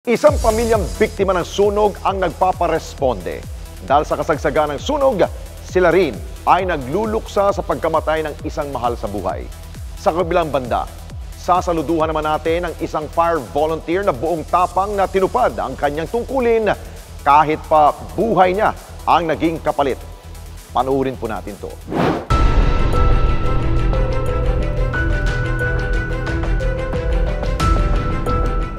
Isang pamilyang biktima ng sunog ang nagpaparesponde. Dahil sa kasagsagan ng sunog, sila rin ay nagluluksa sa pagkamatay ng isang mahal sa buhay. Sa kabilang banda, sasaluduhan naman natin ang isang fire volunteer na buong tapang na tinupad ang kanyang tungkulin kahit pa buhay niya ang naging kapalit. Panuurin po natin to.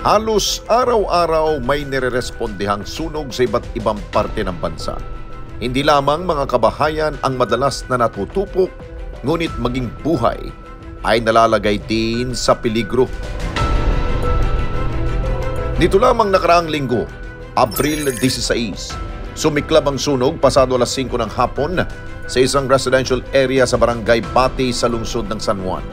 Halos araw-araw may nirerespondehang sunog sa iba't ibang parte ng bansa. Hindi lamang mga kabahayan ang madalas na natutupok, ngunit maging buhay ay nalalagay din sa peligro. Nito lamang nakaraang linggo, Abril 16, sumiklab ang sunog pasado alas 5 ng hapon sa isang residential area sa barangay Bati sa lungsod ng San Juan.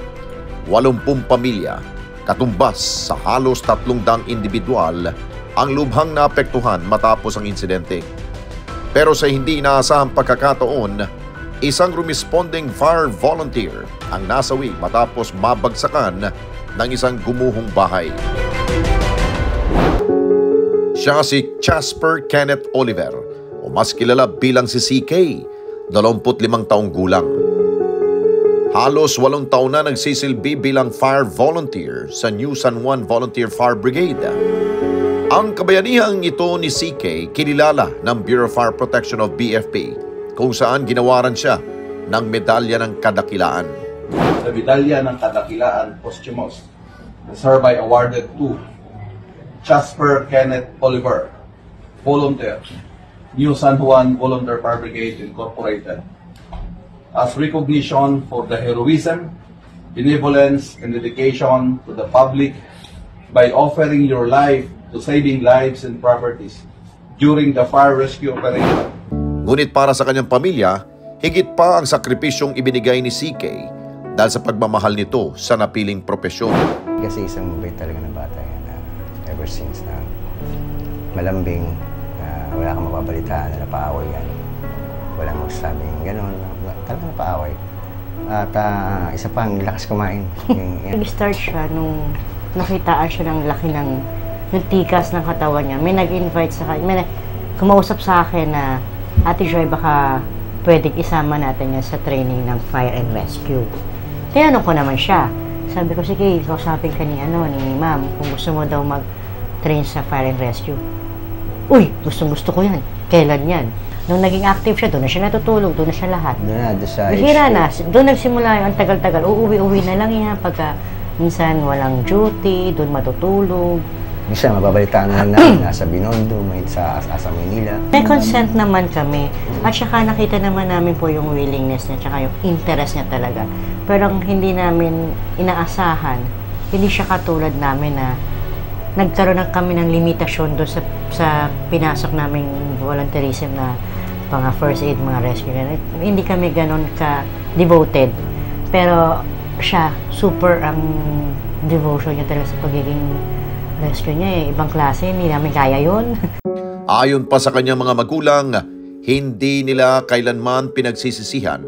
80 pamilya, katumbas sa halos 300 individual ang lubhang naapektuhan matapos ang insidente. Pero sa hindi inaasahang pagkakataon, isang responding fire volunteer ang nasawi matapos mabagsakan ng isang gumuhong bahay. Siya si Jasper Kenneth Oliver o mas kilala bilang si CK, 25 taong gulang. Halos 8 taon na nagsisilbi bilang fire volunteer sa New San Juan Volunteer Fire Brigade. Ang kabayanihang ito ni CK kinilala ng Bureau of Fire Protection of BFP kung saan ginawaran siya ng Medalya ng Kadakilaan. The Medalya ng Kadakilaan posthumous is hereby awarded to Jasper Kenneth Oliver, volunteer, New San Juan Volunteer Fire Brigade Incorporated, as recognition for the heroism, benevolence, and dedication to the public by offering your life to saving lives and properties during the fire rescue operation. Ngunit para sa kanyang pamilya, higit pa ang sakripisyong ibinigay ni CK dahil sa pagmamahal nito sa napiling propesyon. Kasi isang mabait talaga na bata yan. Ever since na malambing, wala kang mababalitaan na napaaway yan. Walang magsasabing gano'n, talagang napaaway. At isa pang lakas kumain. Nag-start siya nung nakitaan siya ng laki ng tikas ng katawan niya. May nag-invite sa akin, may kumausap sa akin na, Ate Joy, baka pwedeng isama natin yan sa training ng fire and rescue. Tinanong ko naman siya. Sabi ko, sige, kausapin ka ni ma'am, kung gusto mo daw mag-train sa fire and rescue. Uy, gustong-gusto ko yan. Kailan yan? Nung naging active siya, doon na siya natutulog, doon na siya lahat. Doon sa Bihira na, doon nagsimula yung tagal-tagal. Uuwi-uwi na lang yan pagka minsan walang duty, doon matutulog. Minsan mababalitaan na namin nasa Binondo, may sa Manila. May consent naman kami. At saka nakita naman namin po yung willingness niya, saka yung interest niya talaga. Pero ang hindi namin inaasahan, hindi siya katulad namin na nagkaroon na kami ng limitasyon doon sa pinasok naming volunteerism na mga first aid, mga rescue. Hindi kami ganon ka-devoted. Pero siya, super ang devotion niya talaga sa pagiging rescue niya. Ibang klase, hindi namin kaya yun. Ayon pa sa kanyang mga magulang, hindi nila kailanman pinagsisisihan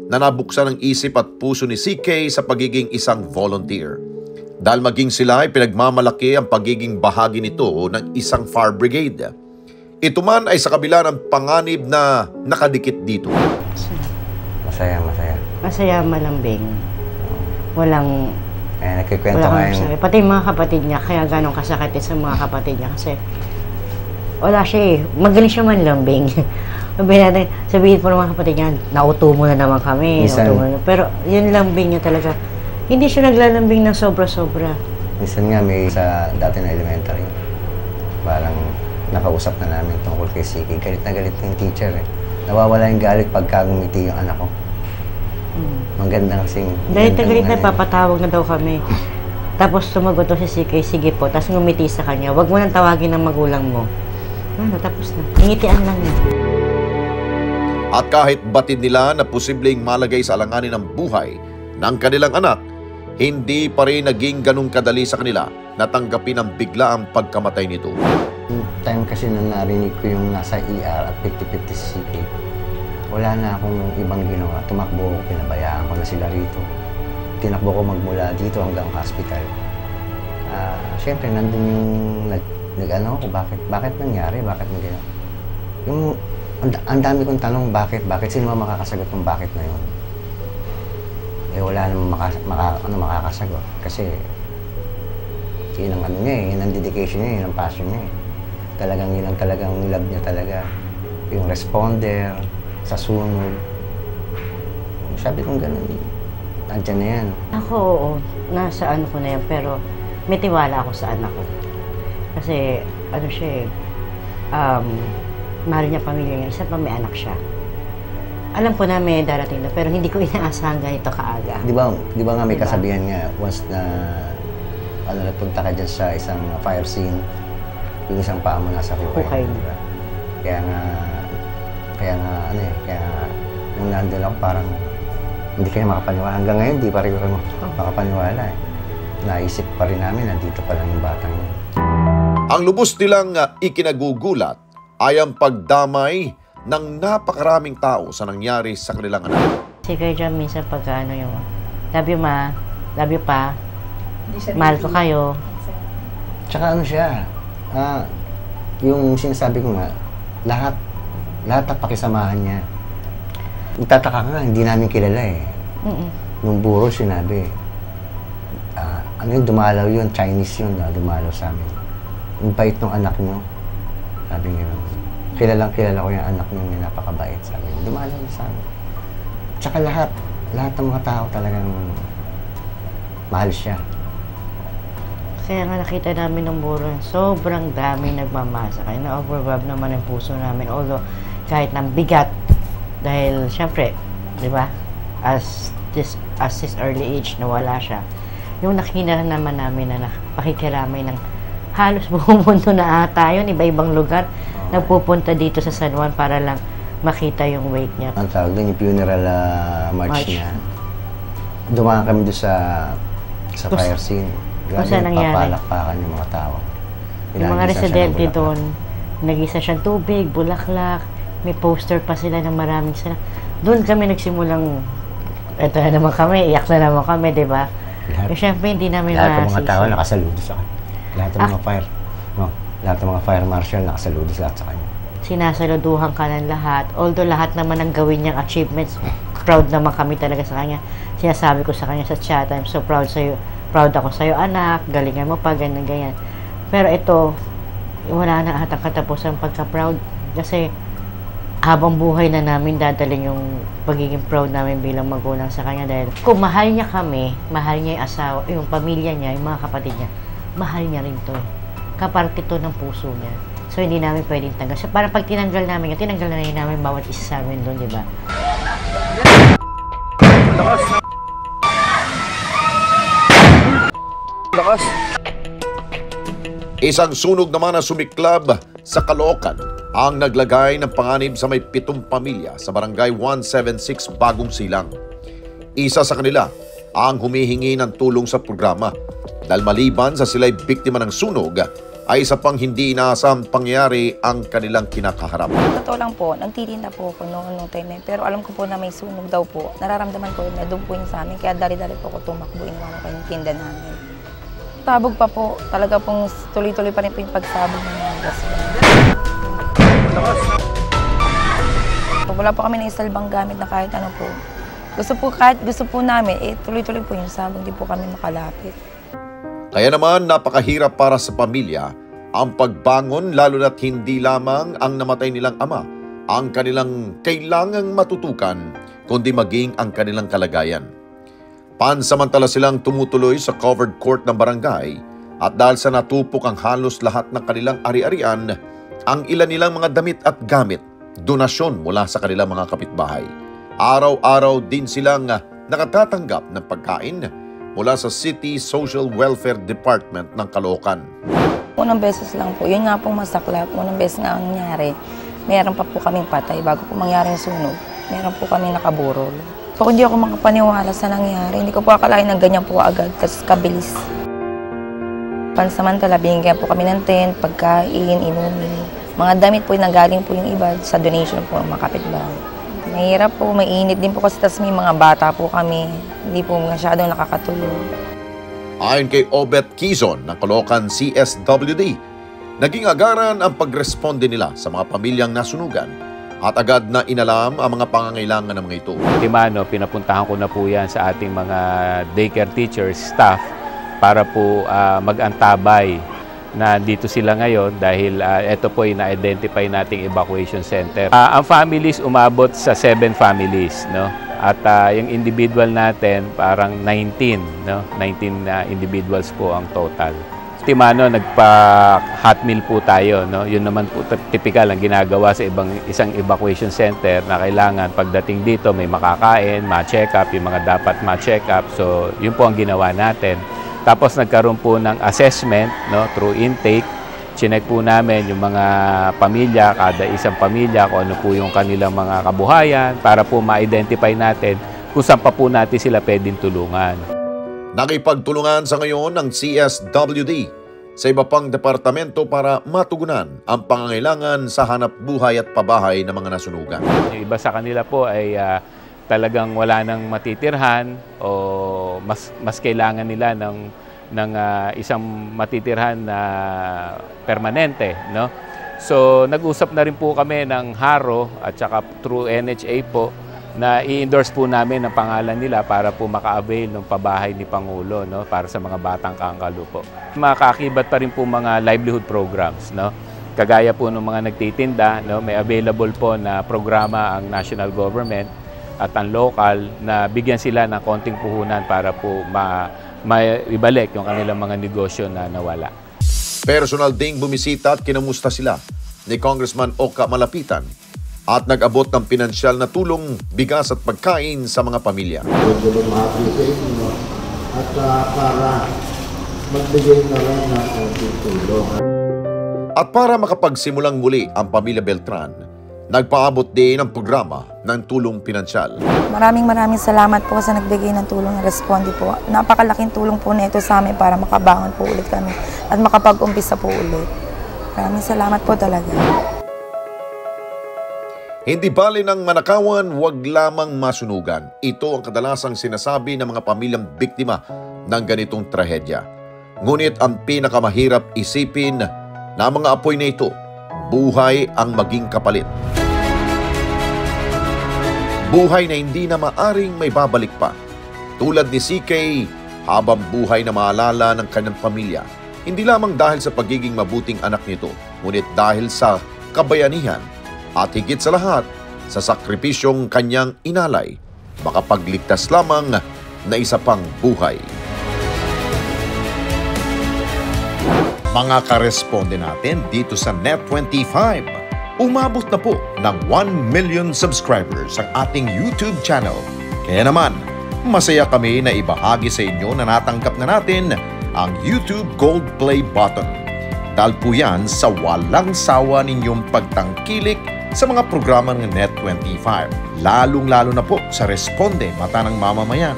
na nabuksan ang isip at puso ni CK sa pagiging isang volunteer. Dahil maging sila ay pinagmamalaki ang pagiging bahagi nito ng isang fire brigade. Ito man ay sa kabila ng panganib na nakadikit dito. Masaya. Masaya, malambing. Walang... nagkikwento wala nga yung... Pati yung mga kapatid niya, kaya ganong kasakit sa mga kapatid niya. Kasi wala siya magaling siya manlambing. Sabihin po ng mga kapatid niya, nauto mo na naman kami. Pero yun lambing niya talaga. Hindi siya naglalambing ng sobra-sobra. Minsan nga may sa dati na elementary, parang nakausap na namin tungkol kay Siki. Galit na galit yung teacher eh. Nawawala yung galit pagka gumiti yung anak ko. Maganda kasi. Galit na galit na, papatawag na daw kami. Tapos sumagot daw si Siki, sige po. Tapos ngumiti sa kanya, wag mo nang tawagin ng magulang mo. Tapos na. Ingitian lang niya. At kahit batid nila na posibleng malagay sa alanganin ng buhay ng kanilang anak, hindi pa rin naging ganun kadali sa kanila na tanggapin ang biglaang pagkamatay nito. Yung time kasi na narinig ko yung nasa ER at 50-50 si CK, wala na akong ibang ginawa. Tumakbo ko, pinabayaan ko na sila rito. Tinakbo ko magmula dito hanggang hospital. Siyempre, nandun yung nag-ano ako, bakit nangyari, bakit nangyari. Yung, ang dami kong tanong, bakit, sino ba makakasagot ng bakit na yun? Eh, wala namang makakasagot. Kasi, yun ang ano niya eh, yun ang dedication niya, yun ang passion niya eh. Yun ang talagang love niya talaga. Yung responder, sa sunod. Sabi kong gano'n, nandiyan na yan. Ako, oo, nasa ano ko na yan, pero may tiwala ako sa anak ko. Kasi, ano siya eh, mahal niya pamilya niya, isa pa may anak siya. Alam ko na may darating na, pero hindi ko inaasahan ganito kaaga. Di ba nga may kasabihan nga, once na nagpunta ka dyan sa isang fire scene, yung isang paa mo nasa hukay. Diba? Kaya nung nandun ako parang hindi kayo makapaniwala. Hanggang ngayon, di pa rin kayo makapaniwala eh. Naisip pa rin namin, nandito pa lang yung batang yun. Ang lubos nilang ikinagugulat ay ang pagdamay ng napakaraming tao sa nangyari sa kanilang anak. Si Kuya Jam, minsan pagka ano yung, love you ma, love you pa, mahal ko kayo. Tsaka ano siya, yung sinasabi ko nga, lahat ng pakisamahan niya. Nagtataka nga, hindi namin kilala eh. Nung buro sinabi, ano yun, dumalaw yun, Chinese yun, dumalaw sa amin. Ang bait ng anak niyo, sabi nga, kilala ko yung anak niyo, yung napakabait, sabi niya, dumalaw yun sa amin. Tsaka lahat ng mga tao talagang mahal siya. Kaya nga nakita namin ng buro, sobrang dami nagmamasa. Kaya na-overwhelm naman ang puso namin. Although, kahit ng bigat, dahil syempre, di ba, as this early age, nawala siya. Yung nakita naman namin na pakikiramay ng halos buong mundo na ata yun, iba-ibang lugar, nagpupunta dito sa San Juan para lang makita yung wake niya. Ang tawag doon, yung funeral march niya. Dumaan kami doon sa fire scene. Grabe, papalakpakan yung mga tao. Yung mga residente doon, nag-isa siyang tubig, bulaklak, may poster pa sila ng maraming sila. Doon kami nagsimulang, eto na naman kami, iyak na naman kami, di ba? Pero syempre, hindi namin lahat ng mga tao nakasaludo sa kanya. Lahat ng mga fire marshal nakasaludo sa kanya. Sinasaluduhan ka ng lahat. Although lahat naman ng gawin niyang achievements, proud naman kami talaga sa kanya. Sinasabi ko sa kanya sa chat, I'm so proud sa'yo. Proud ako sa'yo, anak. Galingan mo pa, ganyan. Pero ito, wala na atang katapusan pagka-proud. Kasi habang buhay na namin dadalhin yung pagiging proud namin bilang magulang sa kanya. Dahil kung mahal niya kami, mahal niya yung asawa, yung pamilya niya, yung mga kapatid niya, mahal niya rin to. Kaparte to ng puso niya. So, hindi namin pwedeng tanggal. So, parang pag tinanggal namin yun, tinanggal na rin namin bawat isa sa amin doon, di ba? Lakas! Isang sunog naman na sumiklab sa Caloocan ang naglagay ng panganib sa may 7 pamilya sa barangay 176 Bagong Silang. Isa sa kanila ang humihingi ng tulong sa programa dahil maliban sa sila'y biktima ng sunog, ay isa pang hindi inaasahang pangyayari ang kanilang kinakaharap. Totoo lang po, nagtitinda po ako noong time. Pero alam ko po na may sunog daw po. Nararamdaman ko na doon po yung sa amin. Kaya dali-dali po ako tumakbo. Inuwan ko yung tinda namin. Tabog pa po. Talaga pong tuloy-tuloy pa rin po yung pagsabog ng mga gas. Wala po kami na isalbang gamit na kahit ano po. Kahit gusto po namin, tuloy-tuloy po yung sabog. Hindi po kami makalapit. Kaya naman napakahirap para sa pamilya ang pagbangon lalo na't hindi lamang ang namatay nilang ama ang kanilang kailangang matutukan kundi maging ang kanilang kalagayan. Pansamantala silang tumutuloy sa covered court ng barangay at dahil sa natupok ang halos lahat ng kanilang ari-arian, ang ilan nilang mga damit at gamit, donasyon mula sa kanilang mga kapitbahay. Araw-araw din silang nakatatanggap ng pagkain mula sa City Social Welfare Department ng Caloocan. Unang beses lang po, yun nga pong masaklap. Unang beses nga ang nangyari, meron pa po kaming patay bago po mangyaring sunog. Meron po kaming nakaburol. So hindi ako makapaniwala sa nangyari. Hindi ko po akalain na ganyan po agad, kasi kabilis. Pansamantala, binigyan po kami ng tent, pagkain, inumin. Mga damit po, nanggaling po yung iba sa donation po ng mga kapitbahay. Mahirap po, mainit din po kasi tas may mga bata po kami. Hindi po masyadong nakakatulong. Ayon kay Obet Quizon ng Caloocan CSWD, Naging agaran ang pagresponde nila sa mga pamilyang nasunugan at agad na inalam ang mga pangangailangan ng mga ito. Timano, pinapuntahan ko na po yan sa ating mga daycare teachers, staff, para po mag-antabay na dito sila ngayon dahil ito po yung na-identify nating evacuation center. Ang families umabot sa 7 families, no? At yung individual natin parang 19, no? 19 individuals po ang total. Timano, nagpa-hot meal po tayo, no? Yun naman po typical ang ginagawa sa isang evacuation center na kailangan pagdating dito may makakain, ma-check up, yung mga dapat ma-check up. So, yun po ang ginawa natin. Tapos nagkaroon po ng assessment, no, through intake. Chinek po namin yung mga pamilya, kada isang pamilya, kung ano po yung kanilang mga kabuhayan para po ma-identify natin kung saan pa po natin sila pwedeng tulungan. Nakipagtulungan sa ngayon ng CSWD sa iba pang departamento para matugunan ang pangangailangan sa hanap buhay at pabahay ng mga nasunugan. Yung iba sa kanila po ay talagang wala nang matitirhan o mas kailangan nila ng isang matitirhan na permanente, no? So nag-usap na rin po kami ng HARO at saka through NHA po na i-endorse po namin ang pangalan nila para po maka-avail ng pabahay ni Pangulo, no, para sa mga batang Kangkalu po. Makakakibat pa rin po mga livelihood programs, no? Kagaya po ng mga nagtitinda, no, may available po na programa ang national government at ang local na bigyan sila ng konting puhunan para po maibalik yung kanilang mga negosyo na nawala. Personal ding bumisita at kinamusta sila ni Congressman Oka Malapitan at nag-abot ng pinansyal na tulong, bigas at pagkain sa mga pamilya. At para magbigay na rin ng konting tulong. At para makapagsimulang muli ang pamilya Beltran, nagpaabot din ang programa ng tulong pinansyal. Maraming salamat po sa nagbigay ng tulong na responde po. Napakalaking tulong po na ito sa amin para makabangon po ulit kami at makapag-umpisa po ulit. Maraming salamat po talaga. Hindi bali ng manakawan, wag lamang masunugan. Ito ang kadalasang sinasabi ng mga pamilyang biktima ng ganitong trahedya. Ngunit ang pinakamahirap isipin na mga apoy na ito, buhay ang maging kapalit. Buhay na hindi na maaring may babalik pa. Tulad ni CK, habang buhay na maalala ng kanyang pamilya. Hindi lamang dahil sa pagiging mabuting anak nito, ngunit dahil sa kabayanihan at higit sa lahat, sa sakripisyong kanyang inalay, makapagligtas lamang na isa pang buhay. Mga karesponde natin dito sa Net25, umabot na po ng 1 million subscribers ang ating YouTube channel. Kaya naman, masaya kami na ibahagi sa inyo na natanggap na natin ang YouTube Gold Play button. Dahil po yan sa walang sawa ninyong pagtangkilik sa mga programa ng Net25, lalong-lalo na po sa Responde Mata ng Mamamayan.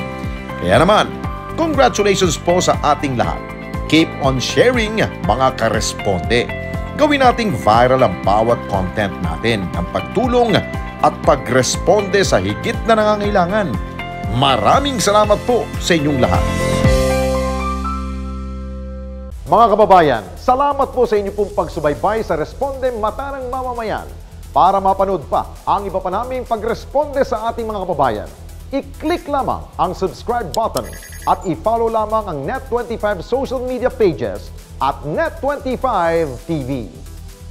Kaya naman, congratulations po sa ating lahat. Keep on sharing, mga karesponde. Gawin nating viral ang bawat content natin ng pagtulong at pagresponde sa higit na nangangailangan. Maraming salamat po sa inyong lahat. Mga kababayan, salamat po sa inyong pong pagsubaybay sa Responde Mata ng Mamamayan. Para mapanood pa ang iba pa naming pagresponde sa ating mga kababayan, i-click lamang ang subscribe button at i-follow lamang ang Net25 social media pages at Net25 TV.